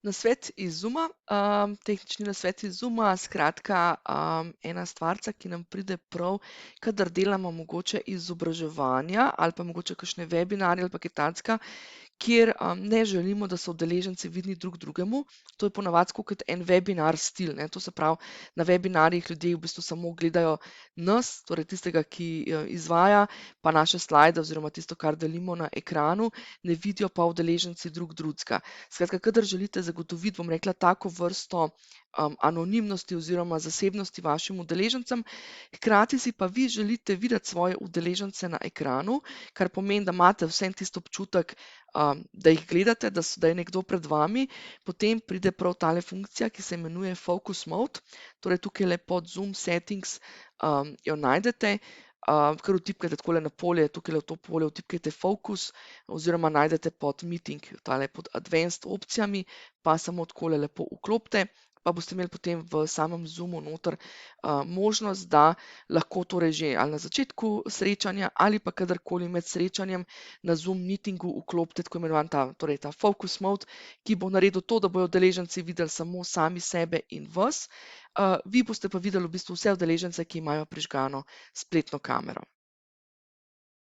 Nasvet iz Zooma, tehnični nasvet iz Zooma, skratka, ena stvarca, ki nam pride prav, kadar delamo mogoče izobraževanja ali pa mogoče kakšne webinarje ali pa kaj takega, kjer ne želimo, da so udeleženci vidni drug drugemu. To je ponavadi tako kot en webinar stil, ne. To se pravi, na webinarjih ljudje v bistvu samo gledajo nas, torej tistega, ki izvaja, pa naše slajde oziroma tisto, kar delimo na ekranu, ne vidijo pa udeleženci drug drugega. Skratka, kadar želite zagotoviti, bom rekla, tako vrsto anonimnosti oziroma zasebnosti vašim udeležencem, hkrati si pa vi želite videti svoje udeležence na ekranu, kar pomeni, da imate vseeno tisti občutek, da jih gledate, da je nekdo pred vami, potem pride prav tale funkcija, ki se imenuje Focus Mode, torej tukajle pod Zoom Settings jo najdete, kar vtipkate takole na polje, tukajle v to polje vtipkajte Focus oziroma najdete pod Meeting, tale pod Advanced opcijami, pa samo takole lepo vklopite, pa boste imeli potem v samem Zoomu noter možnost, da lahko torej že ali na začetku srečanja ali pa kadarkoli med srečanjem na Zoom meetingu vklopite tako imenovan torej ta Focus Mode, ki bo naredil to, da bojo udeleženci videli samo sami sebe in vas, vi boste pa videli v bistvu vse udeležence, ki imajo prižgano spletno kamero.